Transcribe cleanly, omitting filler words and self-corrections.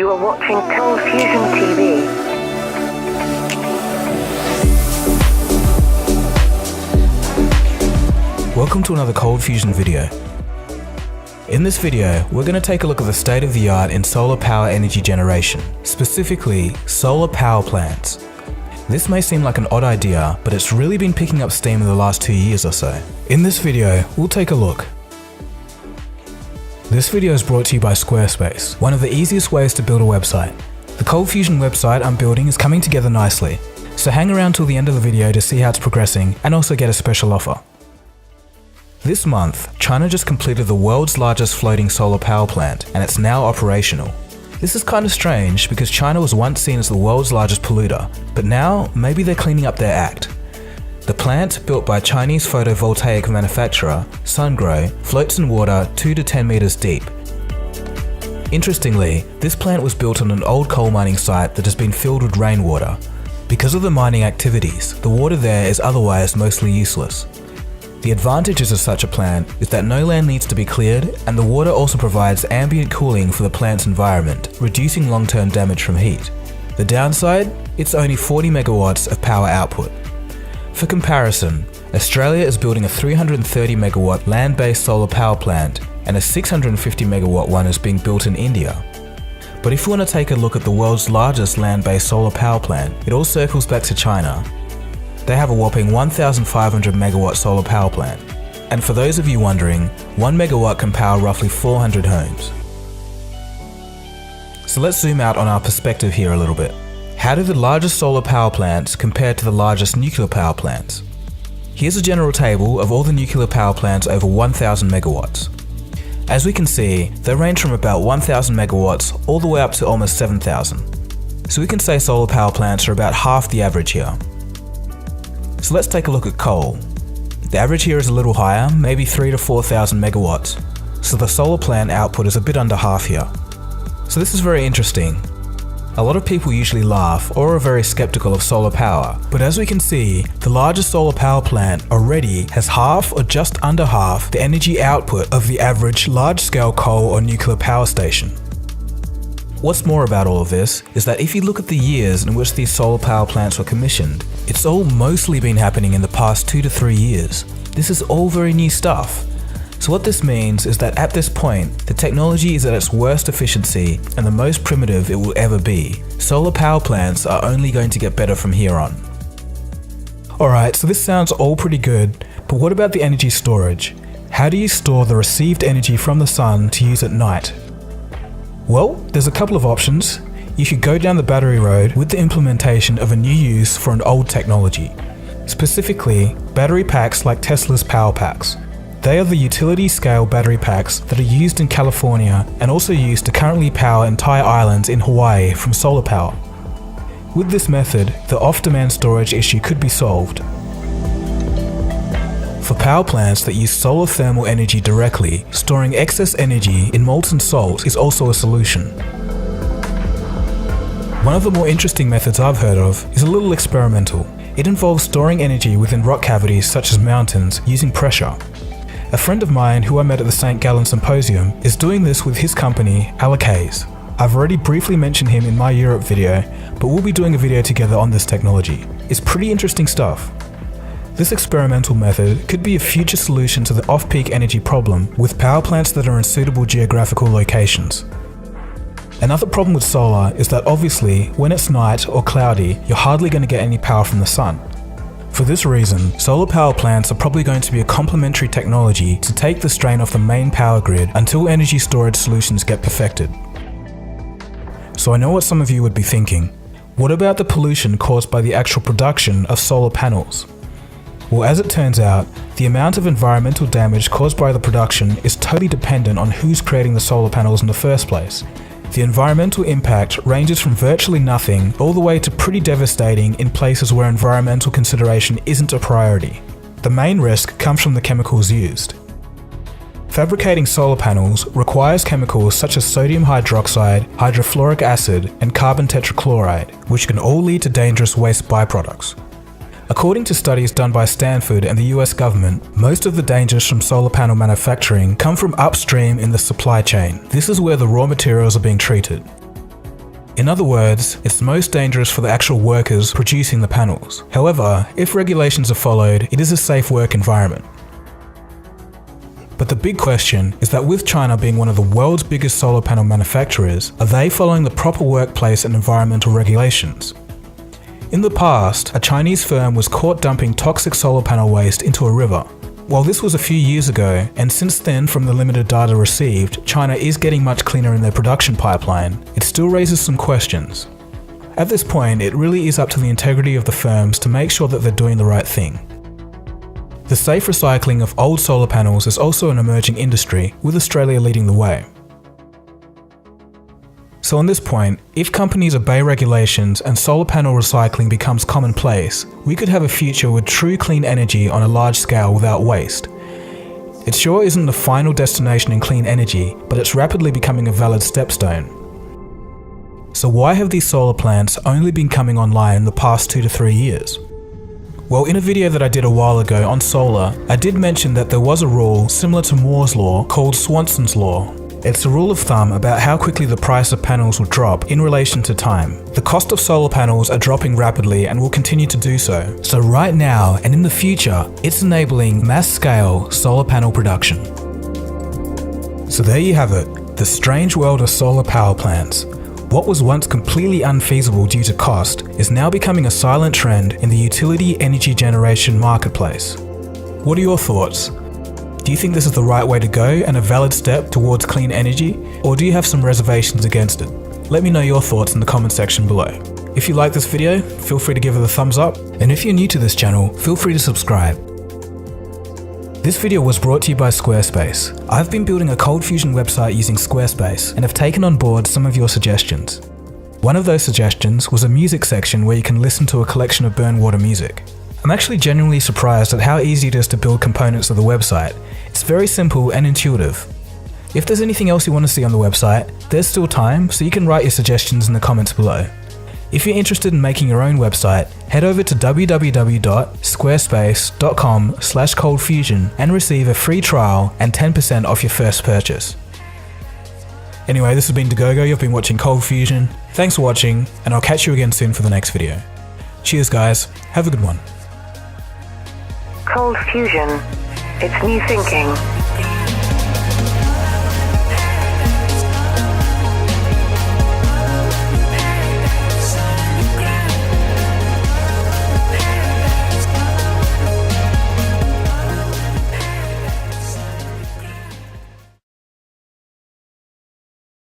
You are watching Cold Fusion TV. Welcome to another Cold Fusion video. In this video, we're going to take a look at the state of the art in solar power energy generation, specifically solar power plants. This may seem like an odd idea, but it's really been picking up steam in the last 2 years or so. In this video, we'll take a look. This video is brought to you by Squarespace, one of the easiest ways to build a website. The Cold Fusion website I'm building is coming together nicely, so hang around till the end of the video to see how it's progressing and also get a special offer. This month, China just completed the world's largest floating solar power plant, and it's now operational. This is kind of strange because China was once seen as the world's largest polluter, but now maybe they're cleaning up their act. The plant, built by Chinese photovoltaic manufacturer Sungrow, floats in water 2 to 10 meters deep. Interestingly, this plant was built on an old coal mining site that has been filled with rainwater. Because of the mining activities, the water there is otherwise mostly useless. The advantages of such a plant is that no land needs to be cleared, and the water also provides ambient cooling for the plant's environment, reducing long-term damage from heat. The downside? It's only 40 megawatts of power output. For comparison, Australia is building a 330 megawatt land-based solar power plant, and a 650 megawatt one is being built in India. But if you want to take a look at the world's largest land-based solar power plant, it all circles back to China. They have a whopping 1,500 megawatt solar power plant. And for those of you wondering, 1 megawatt can power roughly 400 homes. So let's zoom out on our perspective here a little bit. How do the largest solar power plants compare to the largest nuclear power plants? Here's a general table of all the nuclear power plants over 1,000 megawatts. As we can see, they range from about 1,000 megawatts all the way up to almost 7,000. So we can say solar power plants are about half the average here. So let's take a look at coal. The average here is a little higher, maybe 3,000 to 4,000 megawatts. So the solar plant output is a bit under half here. So this is very interesting. A lot of people usually laugh or are very skeptical of solar power, but as we can see, the largest solar power plant already has half or just under half the energy output of the average large-scale coal or nuclear power station. What's more about all of this is that if you look at the years in which these solar power plants were commissioned, it's all mostly been happening in the past 2 to 3 years. This is all very new stuff. So what this means is that at this point, the technology is at its worst efficiency and the most primitive it will ever be. Solar power plants are only going to get better from here on. Alright, so this sounds all pretty good, but what about the energy storage? How do you store the received energy from the sun to use at night? Well, there's a couple of options. You could go down the battery road with the implementation of a new use for an old technology. Specifically, battery packs like Tesla's power packs. They are the utility-scale battery packs that are used in California and also used to currently power entire islands in Hawaii from solar power. With this method, the off-demand storage issue could be solved. For power plants that use solar thermal energy directly, storing excess energy in molten salt is also a solution. One of the more interesting methods I've heard of is a little experimental. It involves storing energy within rock cavities such as mountains using pressure. A friend of mine who I met at the St. Gallen Symposium is doing this with his company, Allocaze. I've already briefly mentioned him in my Europe video, but we'll be doing a video together on this technology. It's pretty interesting stuff. This experimental method could be a future solution to the off-peak energy problem with power plants that are in suitable geographical locations. Another problem with solar is that obviously, when it's night or cloudy, you're hardly going to get any power from the sun. For this reason, solar power plants are probably going to be a complementary technology to take the strain off the main power grid until energy storage solutions get perfected. So I know what some of you would be thinking. What about the pollution caused by the actual production of solar panels? Well, as it turns out, the amount of environmental damage caused by the production is totally dependent on who's creating the solar panels in the first place. The environmental impact ranges from virtually nothing all the way to pretty devastating in places where environmental consideration isn't a priority. The main risk comes from the chemicals used. Fabricating solar panels requires chemicals such as sodium hydroxide, hydrofluoric acid, and carbon tetrachloride, which can all lead to dangerous waste byproducts. According to studies done by Stanford and the US government, most of the dangers from solar panel manufacturing come from upstream in the supply chain. This is where the raw materials are being treated. In other words, it's most dangerous for the actual workers producing the panels. However, if regulations are followed, it is a safe work environment. But the big question is that with China being one of the world's biggest solar panel manufacturers, are they following the proper workplace and environmental regulations? In the past, a Chinese firm was caught dumping toxic solar panel waste into a river. While this was a few years ago, and since then from the limited data received, China is getting much cleaner in their production pipeline, it still raises some questions. At this point, it really is up to the integrity of the firms to make sure that they're doing the right thing. The safe recycling of old solar panels is also an emerging industry, with Australia leading the way. So on this point, if companies obey regulations and solar panel recycling becomes commonplace, we could have a future with true clean energy on a large scale without waste. It sure isn't the final destination in clean energy, but it's rapidly becoming a valid stepstone. So why have these solar plants only been coming online in the past 2 to 3 years? Well, in a video that I did a while ago on solar, I did mention that there was a rule similar to Moore's law called Swanson's law. It's a rule of thumb about how quickly the price of panels will drop in relation to time. The cost of solar panels are dropping rapidly and will continue to do so. So right now and in the future, it's enabling mass-scale solar panel production. So there you have it, the strange world of solar power plants. What was once completely unfeasible due to cost is now becoming a silent trend in the utility energy generation marketplace. What are your thoughts? Do you think this is the right way to go and a valid step towards clean energy, or do you have some reservations against it? Let me know your thoughts in the comment section below. If you like this video, feel free to give it a thumbs up, and if you're new to this channel, feel free to subscribe. This video was brought to you by Squarespace. I've been building a cold fusion website using Squarespace and have taken on board some of your suggestions. One of those suggestions was a music section where you can listen to a collection of Burnwater music. I'm actually genuinely surprised at how easy it is to build components of the website. It's very simple and intuitive. If there's anything else you want to see on the website, there's still time, so you can write your suggestions in the comments below. If you're interested in making your own website, head over to www.squarespace.com/coldfusion and receive a free trial and 10% off your first purchase. Anyway, this has been Dagogo, you've been watching Cold Fusion. Thanks for watching, and I'll catch you again soon for the next video. Cheers guys, have a good one. Cold fusion. It's new thinking.